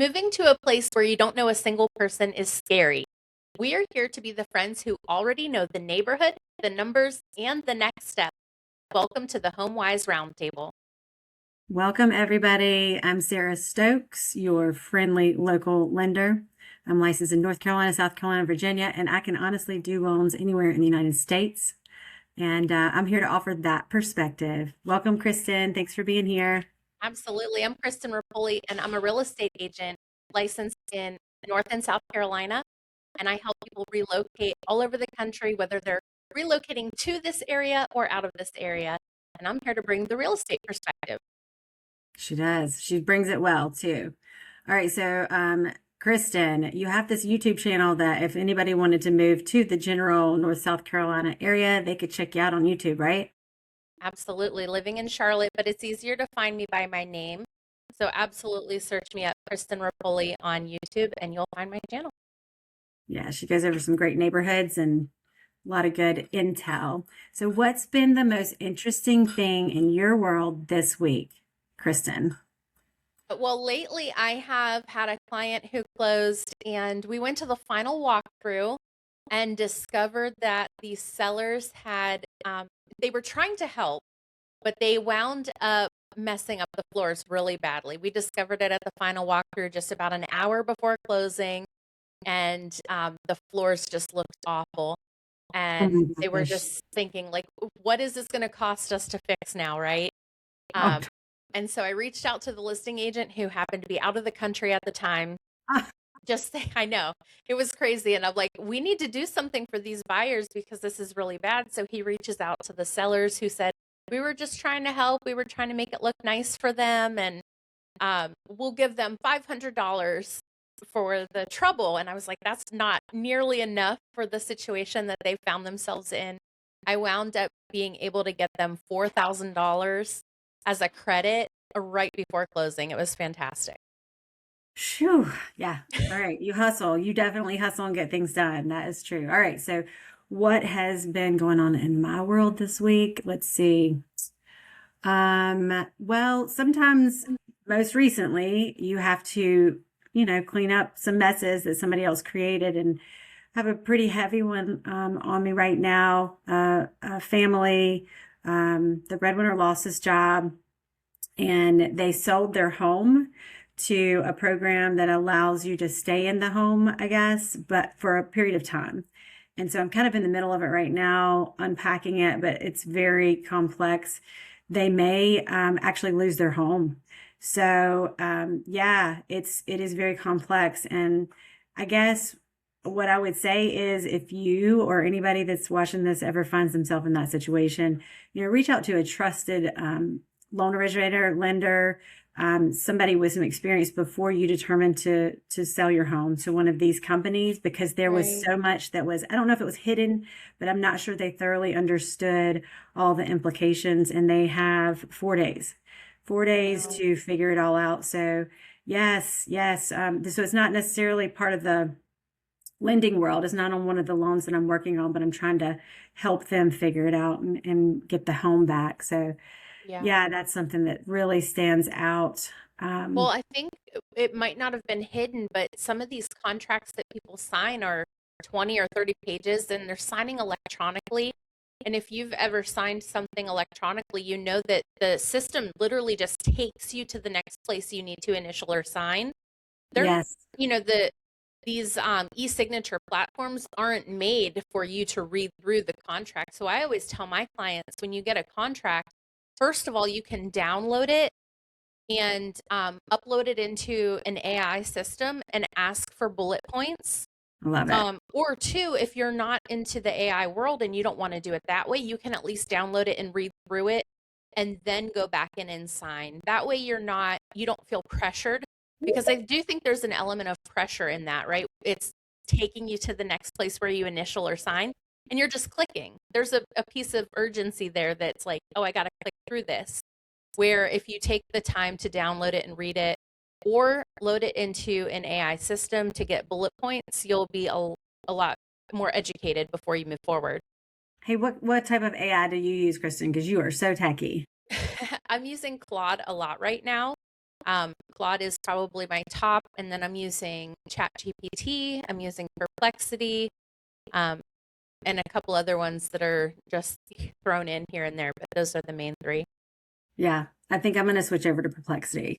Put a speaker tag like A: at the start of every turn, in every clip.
A: Moving to a place where you don't know a single person is scary. We are here to be the friends who already know the neighborhood, the numbers, and the next step. Welcome to the Homewise Roundtable.
B: Welcome, everybody. I'm Sarah Stokes, your friendly local lender. I'm licensed in North Carolina, South Carolina, Virginia, and I can honestly do loans anywhere in the United States. And I'm here to offer that perspective. Welcome, Kristen. Thanks for being here.
A: Absolutely. I'm Christen Ripoli, and I'm a real estate agent licensed in North and South Carolina. And I help people relocate all over the country, whether they're relocating to this area or out of this area. And I'm here to bring the real estate perspective.
B: She does. She brings it well, too. All right. So, Kristen, you have this YouTube channel that if anybody wanted to move to the general North South Carolina area, they could check you out on YouTube, right?
A: Absolutely. Living in Charlotte, but it's easier to find me by my name. So absolutely search me up, Christen Ripoli on YouTube, and you'll find my channel.
B: Yeah, she goes over some great neighborhoods and a lot of good intel. So, what's been the most interesting thing in your world this week, Kristen?
A: Well, lately I have had a client who closed, and we went to the final walkthrough and discovered that the sellers had, they were trying to help, but they wound up messing up the floors really badly. We discovered it at the final walkthrough just about an hour before closing, and the floors just looked awful.
B: Oh
A: And
B: my
A: they were
B: gosh.
A: just thinking, like, what is this going to cost us to fix now, right?
B: Oh,
A: Um, and so I reached out to the listing agent who happened to be out of the country at the time.
B: ah,
A: Just say, I know it was crazy. And I'm like, we need to do something for these buyers because this is really bad. So he reaches out to the sellers who said, we were just trying to help. We were trying to make it look nice for them. And we'll give them $500 for the trouble. And I was like, that's not nearly enough for the situation that they found themselves in. I wound up being able to get them $4,000 as a credit right before closing. It was fantastic.
B: phew. Yeah. All right. You hustle. You definitely hustle and get things done. That is true. All right. So, what has been going on in my world this week? Let's see. Well, sometimes, most recently, you have to, clean up some messes that somebody else created, and have a pretty heavy one on me right now. A family, the breadwinner lost his job, and they sold their home to a program that allows you to stay in the home, I guess, but for a period of time. And so I'm kind of in the middle of it right now, unpacking it, but it's very complex. They may actually lose their home. So yeah, it is very complex. And I guess what I would say is if you or anybody that's watching this ever finds themselves in that situation, reach out to a trusted loan originator, lender, somebody with some experience before you determine to sell your home to one of these companies, because there was
A: Right.
B: so much that was, I don't know if it was hidden, but I'm not sure they thoroughly understood all the implications, and they have 4 days, 4 days
A: Wow.
B: to figure it all out. So yes, yes. So it's not necessarily part of the lending world. It's not on one of the loans that I'm working on, but I'm trying to help them figure it out and get the home back. So
A: Yeah.
B: yeah, that's something that really stands out.
A: Well,
B: Um,
A: I think it might not have been hidden, but some of these contracts that people sign are 20 or 30 pages and they're signing electronically. And if you've ever signed something electronically, you know that the system literally just takes you to the next place you need to initial or sign. They're,
B: yes,
A: these e-signature platforms aren't made for you to read through the contract. So I always tell my clients when you get a contract, first of all, you can download it and upload it into an AI system and ask for bullet points.
B: I love it.
A: Or two, if you're not into the AI world and you don't want to do it that way, you can at least download it and read through it and then go back in and sign. That way you don't feel pressured, because I do think there's an element of pressure in that, right? It's taking you to the next place where you initial or sign and you're just clicking. There's a piece of urgency there that's like, oh, I got to click through this. Where if you take the time to download it and read it or load it into an AI system to get bullet points, you'll be a lot more educated before you move forward.
B: Hey, what type of AI do you use, Kristen? Because you are so techy.
A: I'm using Claude a lot right now. Claude is probably my top, and then I'm using ChatGPT, I'm using Perplexity, and a couple other ones that are just thrown in here and there, but those are the main three.
B: Yeah, I think I'm going to switch over to Perplexity.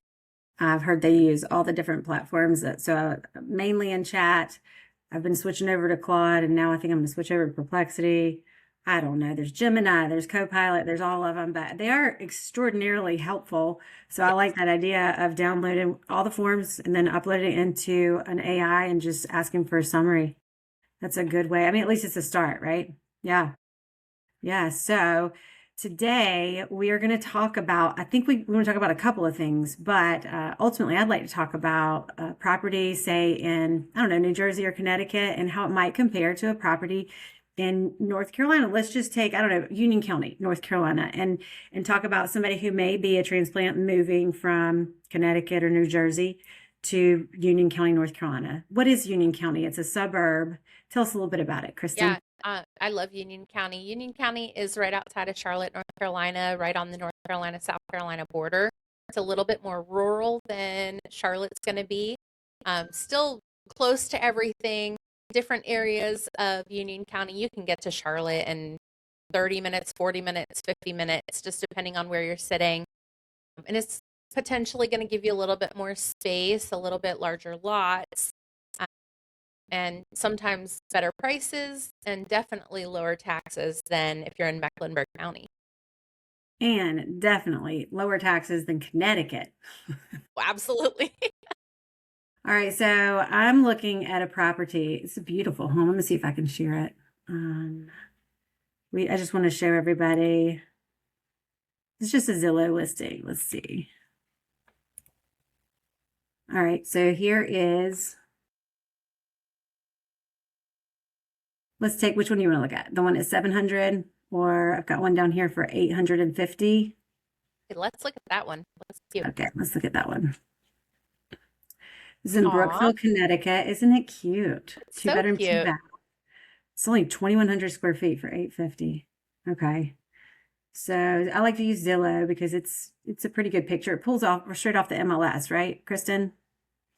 B: I've heard they use all the different platforms so mainly in chat. I've been switching over to Claude, and now I think I'm going to switch over to Perplexity. I don't know. There's Gemini, there's Copilot, there's all of them, but they are extraordinarily helpful. So I like that idea of downloading all the forms and then uploading it into an AI and just asking for a summary. That's a good way. I mean, at least it's a start, right? Yeah. Yeah. So today we are going to talk about, I think we want to talk about a couple of things, but ultimately I'd like to talk about property, say in, I don't know, New Jersey or Connecticut, and how it might compare to a property in North Carolina. Let's just take, I don't know, Union County, North Carolina, and talk about somebody who may be a transplant moving from Connecticut or New Jersey to Union County, North Carolina. What is Union County? It's a suburb. Tell us a little bit about it, Christen.
A: Yeah, I love Union County. Union County is right outside of Charlotte, North Carolina, right on the North Carolina, South Carolina border. It's a little bit more rural than Charlotte's going to be. Still close to everything. Different areas of Union County, you can get to Charlotte in 30 minutes, 40 minutes, 50 minutes, just depending on where you're sitting. And it's potentially going to give you a little bit more space, a little bit larger lots, and sometimes better prices and definitely lower taxes than if you're in Mecklenburg County.
B: And definitely lower taxes than Connecticut.
A: Absolutely.
B: All right, so I'm looking at a property. It's a beautiful home. Let me see if I can share it. I just want to show everybody. It's just a Zillow listing. Let's see. All right, so here is. Let's take, which one do you want to look at? The one at 700, or I've got one down here for 850.
A: Okay, let's look at that one.
B: Okay, let's look at that one. This is in Brookville, Connecticut. Isn't it cute?
A: It's
B: Two
A: so
B: bedroom,
A: cute.
B: two bath. It's only 2,100 square feet for 850. Okay. So I like to use Zillow because it's a pretty good picture. It pulls off straight off the MLS, right, Christen?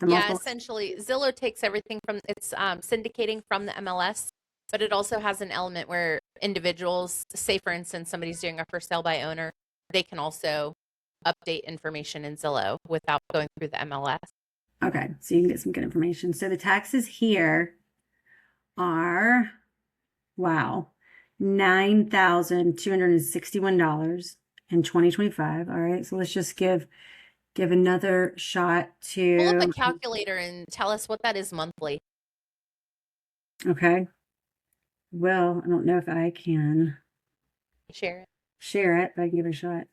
A: Yeah, essentially Zillow takes everything from it's syndicating from the MLS, but it also has an element where individuals, say for instance, somebody's doing a for sale by owner, they can also update information in Zillow without going through the MLS.
B: Okay, so you can get some good information. So the taxes here are, wow, $9,261 in 2025. All right, so let's just give another shot to.
A: Pull up a calculator and tell us what that is monthly.
B: Okay. Well, I don't know if I can
A: share
B: it, but I can give it a shot.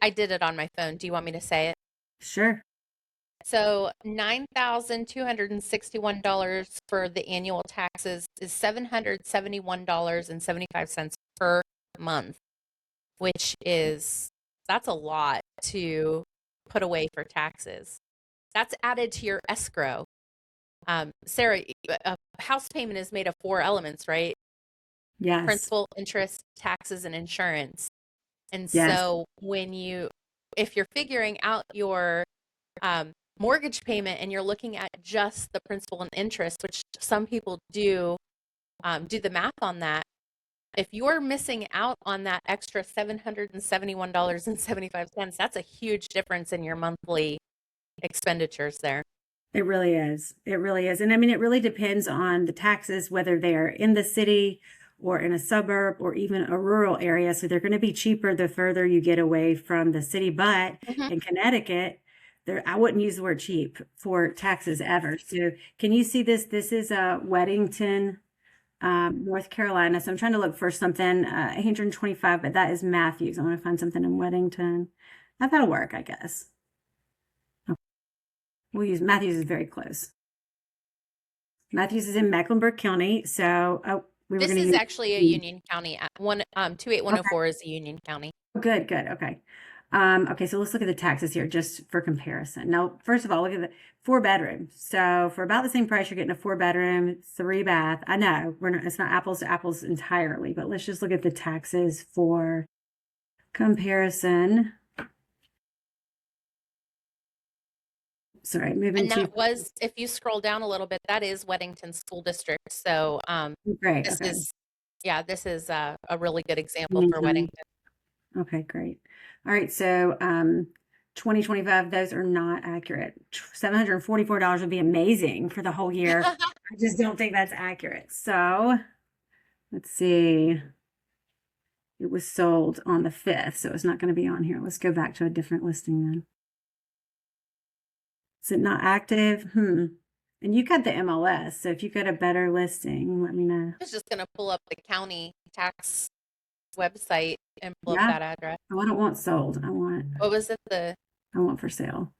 A: I did it on my phone. Do you want me to say it?
B: Sure.
A: So $9,261 for the annual taxes is $771.75 per month, which that's a lot to put away for taxes. That's added to your escrow. Sarah, a house payment is made of 4 elements, right?
B: Yes.
A: Principal, interest, taxes, and insurance. And
B: Yes.
A: so if you're figuring out your mortgage payment and you're looking at just the principal and interest, which some people do the math on that, if you're missing out on that extra $771.75, that's a huge difference in your monthly expenditures there.
B: It really is. It really is. And I mean, it really depends on the taxes, whether they're in the city or in a suburb or even a rural area. So they're going to be cheaper the further you get away from the city. But in Connecticut, I wouldn't use the word cheap for taxes ever. So can you see this? This is Weddington, North Carolina. So I'm trying to look for something, 825, but that is Matthews. I want to find something in Weddington. That'll work, I guess. We'll use Matthews is very close. Matthews is in Mecklenburg County. So
A: this is actually a Union County. 28104 is a Union County.
B: Good. Okay. Okay, so let's look at the taxes here just for comparison. Now, first of all, look at the 4 bedroom. So for about the same price, you're getting a 4 bedroom, 3 bath. I know it's not apples to apples entirely, but let's just look at the taxes for comparison. Sorry, moving
A: And
B: to
A: that was, if you scroll down a little bit, that is Weddington School District. So
B: great.
A: this
B: Okay.
A: this is a really good example for
B: County.
A: Weddington.
B: Okay, great. All right, so 2025, those are not accurate. $744 would be amazing for the whole year. I just don't think that's accurate. So let's see. It was sold on the 5th, so it's not going to be on here. Let's go back to a different listing then. Is it not active? And you got the MLS, so if you got a better listing, let me know.
A: I was just going to pull up the county tax website and pull up
B: Yeah.
A: that address.
B: Oh, I don't want sold. I want
A: What was it?
B: I want for sale.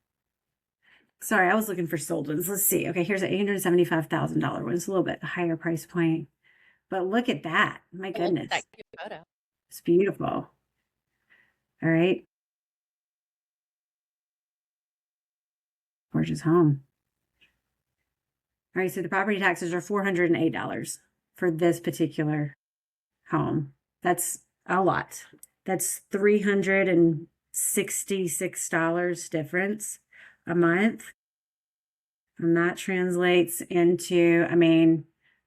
B: Sorry, I was looking for sold ones. Let's see. Okay, here's an $875,000 one. It's a little bit higher price point. But look at that. My goodness.
A: That cute photo.
B: It's beautiful. All right. Gorgeous home. All right, so the property taxes are $408 for this particular home. That's a lot. That's $366 difference a month. And that translates into,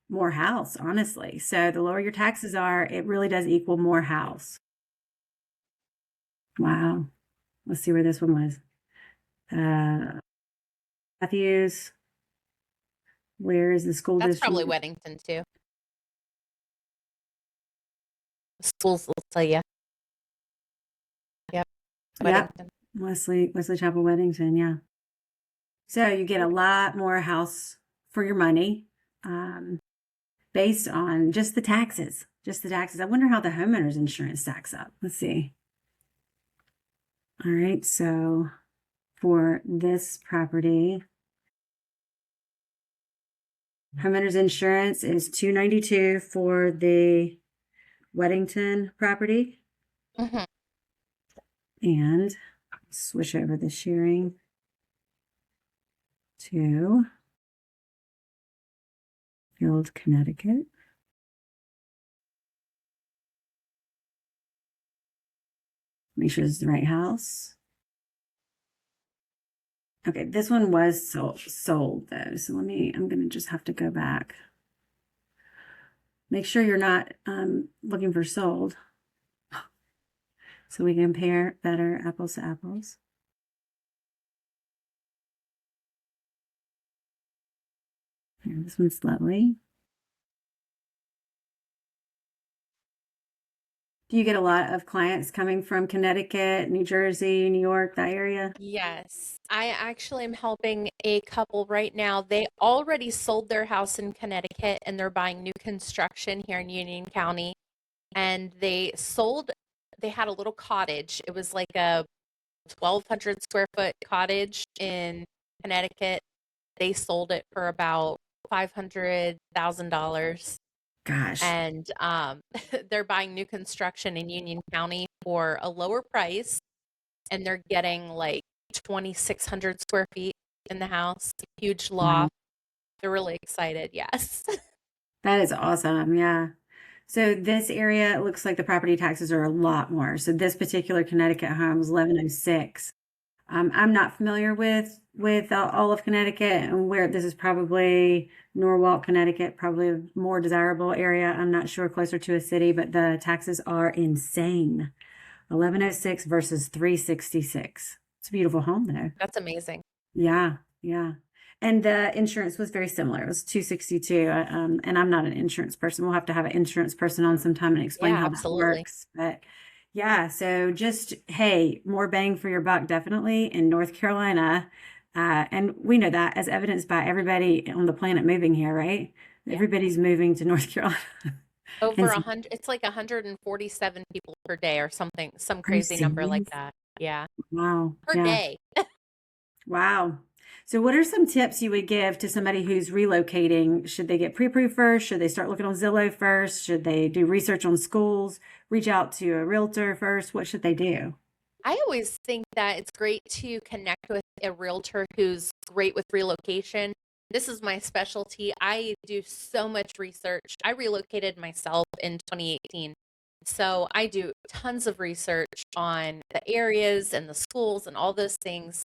B: more house, honestly. So the lower your taxes are, it really does equal more house. Wow. Let's see where this one was. Matthews. Where is the school
A: That's
B: district?
A: probably Weddington too. Schools will tell you. Yep. Weddington.
B: Wesley Chapel, Weddington, yeah. So you get a lot more house for your money, based on just the taxes. I wonder how the homeowner's insurance stacks up. Let's see. All right, so for this property, homeowner's insurance is $292 for the Weddington property.
A: Mm-hmm.
B: And switch over the sharing to Field, Connecticut. Make sure it's the right house. Okay, this one was sold though. So I'm going to just have to go back. Make sure you're not looking for sold. So we compare better apples to apples. Here, this one's lovely. Do you get a lot of clients coming from Connecticut, New Jersey, New York, that area?
A: Yes, I actually am helping a couple right now. They already sold their house in Connecticut and they're buying new construction here in Union County. And they had a little cottage. It was like a 1,200 square foot cottage in Connecticut. They sold it for about $500,000.
B: Gosh.
A: And they're buying new construction in Union County for a lower price, and they're getting like 2,600 square feet in the house, huge loft. Wow. They're really excited. Yes.
B: That is awesome. Yeah. So this area, it looks like the property taxes are a lot more. So this particular Connecticut home is 1106. I'm not familiar with all of Connecticut, and where this is probably Norwalk, Connecticut, probably a more desirable area. I'm not sure, closer to a city, but the taxes are insane. 1106 versus 366. It's a beautiful home though.
A: That's amazing.
B: Yeah, yeah. And the insurance was very similar. It was 262. And I'm not an insurance person. We'll have to have an insurance person on sometime and explain how that works. But yeah, so just, hey, more bang for your buck, definitely in North Carolina. And we know that as evidenced by everybody on the planet moving here, right? Yeah. Everybody's moving to North Carolina.
A: Over 100, it's like 147 people per day or something, some crazy number like that. Yeah.
B: Wow.
A: Per day.
B: Wow. So what are some tips you would give to somebody who's relocating? Should they get pre-approved first? Should they start looking on Zillow first? Should they do research on schools? Reach out to a realtor first? What should they do?
A: I always think that it's great to connect with a realtor who's great with relocation. This is my specialty. I do so much research. I relocated myself in 2018. So I do tons of research on the areas and the schools and all those things.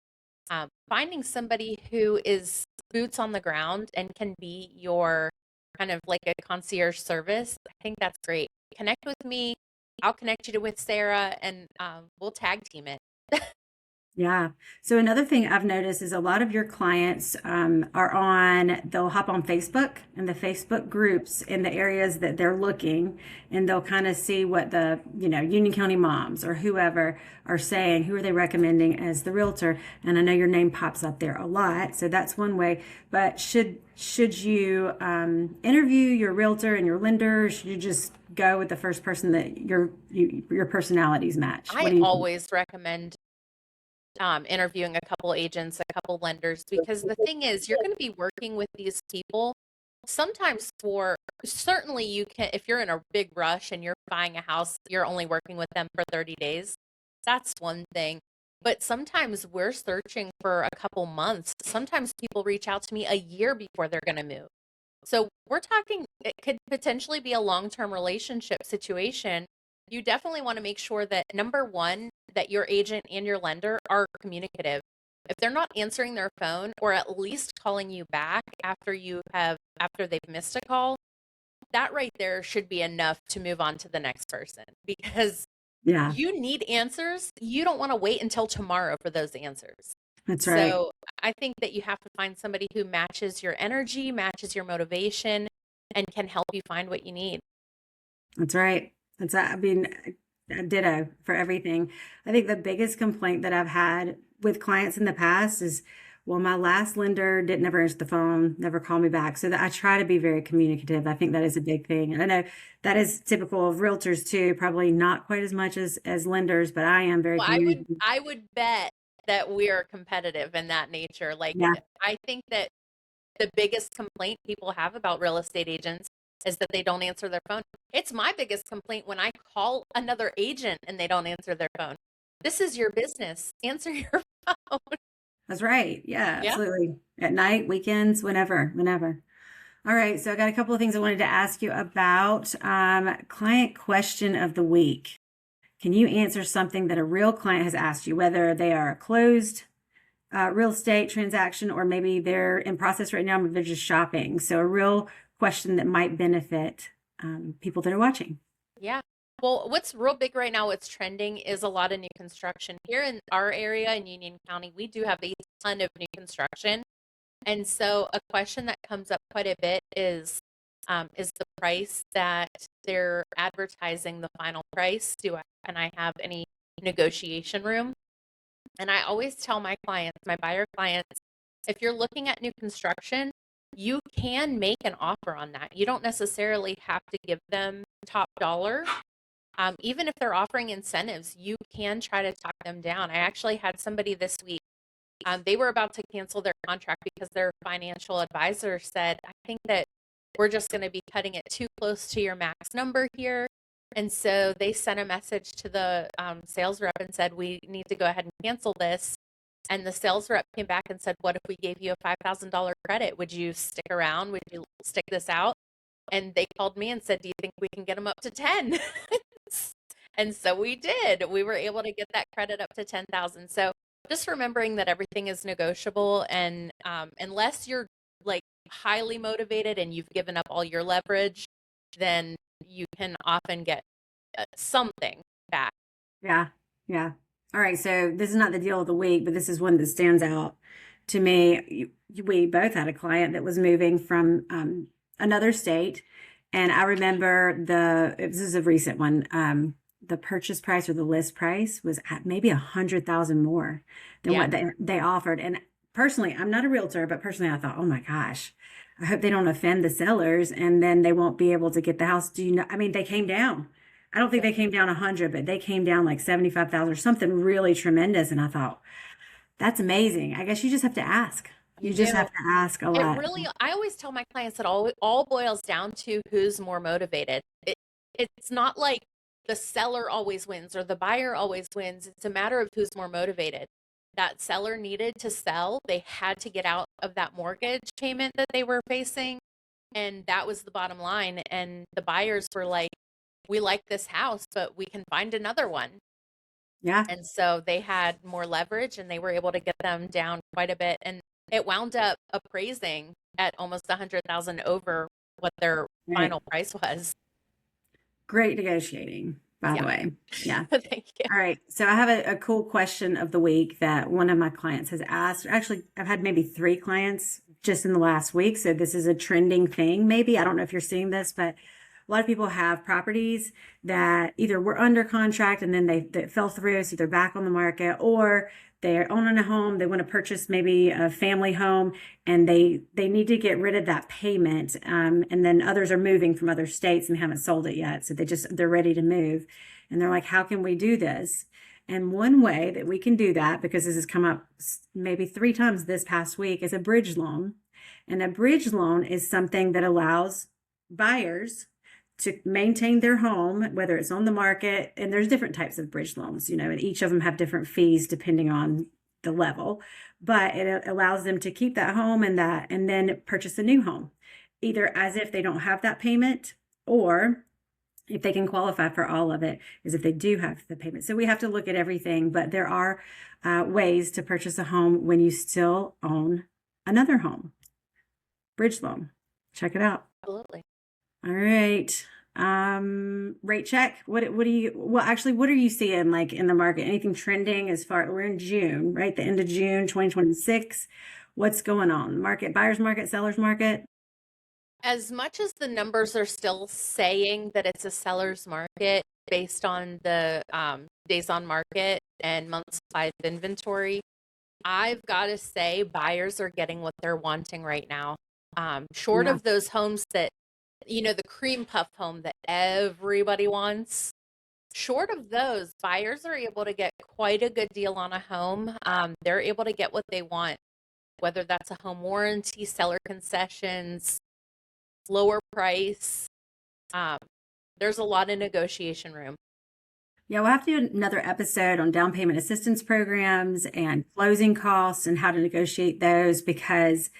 A: Finding somebody who is boots on the ground and can be your kind of like a concierge service, I think that's great. Connect with me. I'll connect you with Sarah, and we'll tag team it.
B: Yeah. So another thing I've noticed is a lot of your clients they'll hop on Facebook and the Facebook groups in the areas that they're looking, and they'll kind of see what the, Union County moms or whoever are saying, who are they recommending as the realtor. And I know your name pops up there a lot. So that's one way. But should you interview your realtor and your lender? Or should you just go with the first person that your personalities match? What do
A: I
B: you think?
A: always recommend interviewing a couple agents, a couple lenders, because the thing is, you're going to be working with these people sometimes for certainly you can, if you're in a big rush and you're buying a house, you're only working with them for 30 days. That's one thing. But sometimes we're searching for a couple months. Sometimes people reach out to me a year before they're going to move. So we're talking, it could potentially be a long-term relationship situation. You definitely want to make sure that number one, that your agent and your lender are communicative. If they're not answering their phone or at least calling you back after they've missed a call, that right there should be enough to move on to the next person, because
B: Yeah,
A: you need answers. You don't want to wait until tomorrow for those answers.
B: that's right.
A: So I think that you have to find somebody who matches your energy, matches your motivation, and can help you find what you need.
B: That's right. I mean, ditto for everything. I think the biggest complaint that I've had with clients in the past is, well, my last lender didn't ever answer the phone, never called me back. So that I try to be very communicative. I think that is a big thing. And I know that is typical of realtors too, probably not quite as much as lenders, but I am very
A: Well,
B: communicative.
A: I would bet that we're competitive in that nature. Like,
B: Yeah.
A: I think that the biggest complaint people have about real estate agents is that they don't answer their phone. It's my biggest complaint when I call another agent and they don't answer their phone. This is your business. Answer your phone.
B: That's right. Yeah,
A: Yeah.
B: absolutely. At night, weekends, whenever. All right. So I got a couple of things I wanted to ask you about. Client question of the week. Can you answer something that a real client has asked you, whether they are a closed real estate transaction or maybe they're in process right now, but they're just shopping? So a real question that might benefit people that are watching.
A: Yeah. Well, what's real big right now, what's trending is a lot of new construction. Here in our area in Union County, we do have a ton of new construction. And so a question that comes up quite a bit is the price that they're advertising the final price? Can I have any negotiation room? And I always tell my clients, my buyer clients, if you're looking at new construction, you can make an offer on that. You don't necessarily have to give them top dollar. Even if they're offering incentives, you can try to talk them down. I actually had somebody this week. They were about to cancel their contract because their financial advisor said, I think that we're just going to be cutting it too close to your max number here. And so they sent a message to the sales rep and said, we need to go ahead and cancel this. And the sales rep came back and said, what if we gave you a $5,000 credit? Would you stick around? Would you stick this out? And they called me and said, do you think we can get them up to 10? And so we did. We were able to get that credit up to 10,000. So just remembering that everything is negotiable, and unless you're like highly motivated and you've given up all your leverage, then you can often get something back.
B: Yeah. Yeah. All right. So this is not the deal of the week, but this is one that stands out to me. We both had a client that was moving from another state. And I remember this is a recent one. The purchase price or the list price was at maybe 100,000 more than what they offered. And personally, I'm not a realtor, but personally, I thought, oh my gosh, I hope they don't offend the sellers and then they won't be able to get the house. Do you know? I mean, they came down. I don't think they came down 100, but they came down like 75,000 or something really tremendous. And I thought, that's amazing. I guess you just have to ask. You just have to ask a lot.
A: I always tell my clients that all boils down to who's more motivated. It's not like the seller always wins or the buyer always wins. It's a matter of who's more motivated. That seller needed to sell. They had to get out of that mortgage payment that they were facing. And that was the bottom line. And the buyers were like, we like this house, but we can find another one.
B: Yeah.
A: And so they had more leverage and they were able to get them down quite a bit. And it wound up appraising at almost 100,000 over what their final price was.
B: Great negotiating, by the way. Yeah.
A: Thank you.
B: All right. So I have a cool question of the week that one of my clients has asked. Actually, I've had maybe 3 clients just in the last week. So this is a trending thing. Maybe, I don't know if you're seeing this, but a lot of people have properties that either were under contract and then they fell through, so they're back on the market, or they're owning a home, they want to purchase maybe a family home, and they need to get rid of that payment. And then others are moving from other states and haven't sold it yet, so they're ready to move. And they're like, how can we do this? And one way that we can do that, because this has come up maybe 3 times this past week, is a bridge loan. And a bridge loan is something that allows buyers to maintain their home, whether it's on the market. And there's different types of bridge loans, and each of them have different fees depending on the level, but it allows them to keep that home and then purchase a new home, either as if they don't have that payment, or if they can qualify for all of it, is if they do have the payment. So we have to look at everything, but there are ways to purchase a home when you still own another home. Bridge loan. Check it out.
A: Absolutely.
B: All right. Rate check. What are you seeing like in the market? Anything trending as far, we're in June, right? The end of June, 2026. What's going on? Market, buyer's market, seller's market?
A: As much as the numbers are still saying that it's a seller's market based on the days on market and months supply of inventory, I've got to say buyers are getting what they're wanting right now. Short of those homes that, the cream puff home that everybody wants, short of those, buyers are able to get quite a good deal on a home. They're able to get what they want, whether that's a home warranty, seller concessions, lower price. There's a lot of negotiation room.
B: Yeah, we'll have to do another episode on down payment assistance programs and closing costs and how to negotiate those, because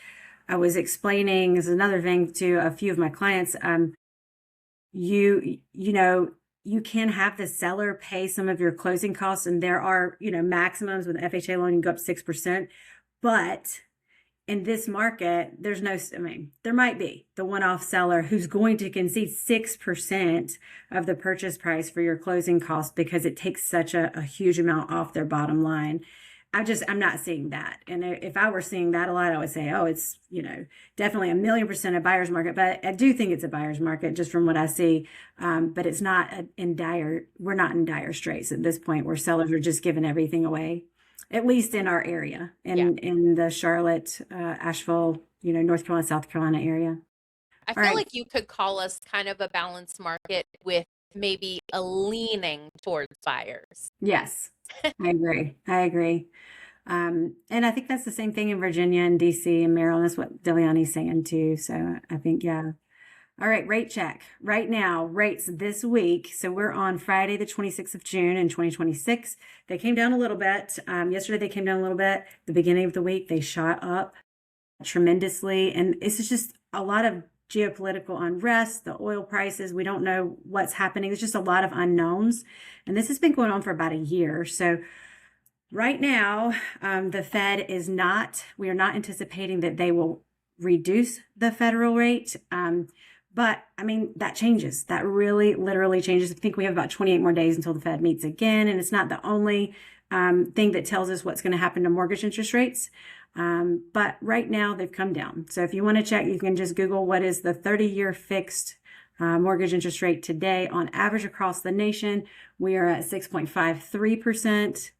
B: I was explaining, is another thing to a few of my clients. You can have the seller pay some of your closing costs, and there are, maximums with an FHA loan, you can go up 6%. But in this market, there might be the one-off seller who's going to concede 6% of the purchase price for your closing costs because it takes such a huge amount off their bottom line. I'm not seeing that. And if I were seeing that a lot, I would say, oh, it's, definitely 1,000,000% a buyer's market. But I do think it's a buyer's market just from what I see. But it's not we're not in dire straits at this point where sellers are just giving everything away, at least in our area, in the Charlotte, Asheville, North Carolina, South Carolina area.
A: I feel like you could call us kind of a balanced market with maybe a leaning towards buyers.
B: Yes, I agree. And I think that's the same thing in Virginia and DC and Maryland. That's what Deliani's saying too. So I think, yeah. All right, rate check. Right now, rates this week. So we're on Friday, the 26th of June in 2026. They came down a little bit. Yesterday, they came down a little bit. The beginning of the week, they shot up tremendously. And this is just a lot of geopolitical unrest, the oil prices. We don't know what's happening. There's just a lot of unknowns. And this has been going on for about a year. So right now, the Fed we are not anticipating that they will reduce the federal rate. But that changes. That really literally changes. I think we have about 28 more days until the Fed meets again. And it's not the only thing that tells us what's going to happen to mortgage interest rates. But right now they've come down. So if you want to check, you can just Google what is the 30-year fixed mortgage interest rate today on average across the nation. We are at 6.53%.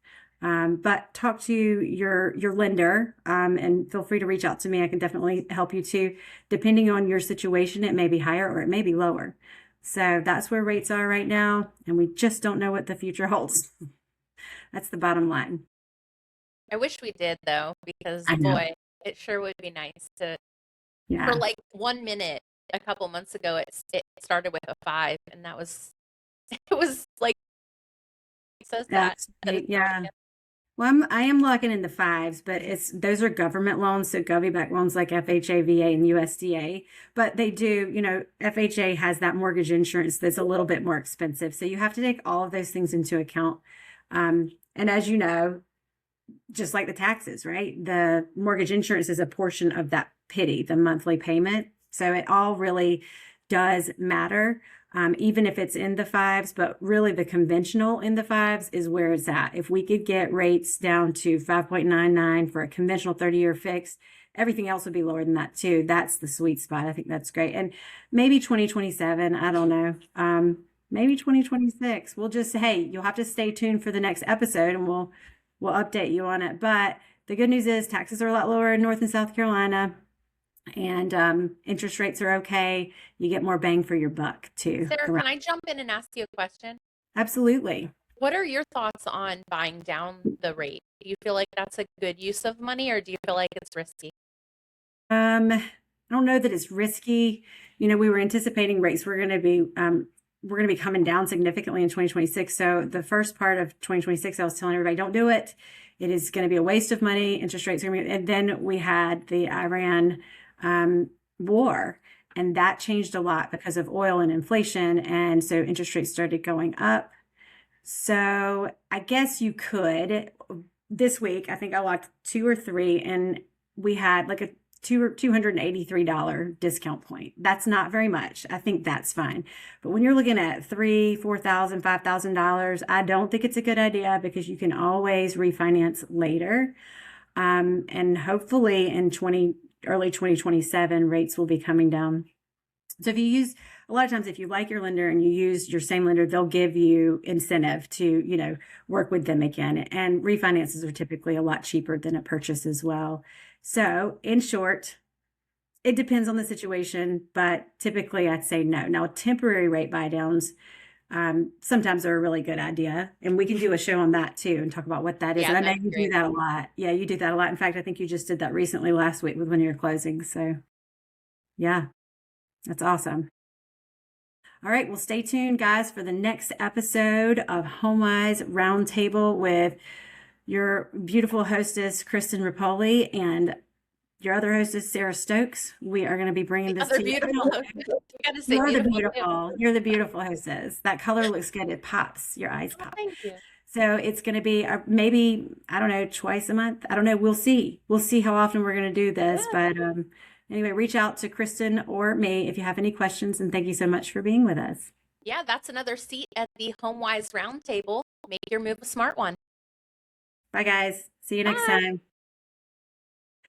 B: But talk to your lender, and feel free to reach out to me. I can definitely help you too. Depending on your situation, it may be higher or it may be lower. So that's where rates are right now. And we just don't know what the future holds. That's the bottom line.
A: I wish we did though, because boy, it sure would be nice to, for like 1 minute, a couple months ago, it started with a 5, and that was It was like so sad.
B: That's yeah. Well, I am locking in the fives, but those are government loans, so govy-backed loans like FHA, VA, and USDA. But they do, FHA has that mortgage insurance that's a little bit more expensive. So you have to take all of those things into account. And as you know, just like the taxes, right? The mortgage insurance is a portion of that PITI, the monthly payment. So it all really does matter, even if it's in the fives, but really the conventional in the fives is where it's at. If we could get rates down to 5.99 for a conventional 30-year fixed, everything else would be lower than that too. That's the sweet spot. I think that's great. And maybe 2027, I don't know. Maybe 2026. We'll just, hey, you'll have to stay tuned for the next episode and we'll update you on it. But the good news is taxes are a lot lower in North and South Carolina, and interest rates are okay. You get more bang for your buck too.
A: Sarah, can I jump in and ask you a question?
B: Absolutely.
A: What are your thoughts on buying down the rate? Do you feel like that's a good use of money, or do you feel like it's risky?
B: I don't know that it's risky. We were anticipating rates were going to be coming down significantly in 2026. So the first part of 2026, I was telling everybody, don't do it. It is going to be a waste of money. Interest rates are going to be, and then we had the Iran war, and that changed a lot because of oil and inflation. And so interest rates started going up. So I guess you could, this week, I think I locked 2 or 3, and we had like a $283 discount point. That's not very much. I think that's fine. But when you're looking at $3,000, $4,000, $5,000, I don't think it's a good idea because you can always refinance later. And hopefully in early 2027, rates will be coming down. So a lot of times if you like your lender and you use your same lender, they'll give you incentive to, work with them again. And refinances are typically a lot cheaper than a purchase as well. So in short, it depends on the situation, but typically I'd say no. Now, temporary rate buy downs sometimes are a really good idea. And we can do a show on that too and talk about what that is.
A: Yeah,
B: and I know
A: that's
B: you
A: great.
B: do that a lot. Yeah, you do that a lot. In fact, I think you just did that recently last week with one of your closings. So yeah, that's awesome. All right, well, stay tuned, guys, for the next episode of Homewise Roundtable with your beautiful hostess, Christen Ripoli, and your other hostess, Sarah Stokes. We are going to be bringing this to you. You're the beautiful hostess. That color looks good. It pops. Your eyes pop.
A: Thank you.
B: So it's going to be maybe, I don't know, twice a month. I don't know. We'll see. We'll see how often we're going to do this.
A: Yeah.
B: But anyway, reach out to Christen or me if you have any questions. And thank you so much for being with us.
A: Yeah, that's another seat at the Homewise Roundtable. Make your move a smart one.
B: Bye, guys. See you next time.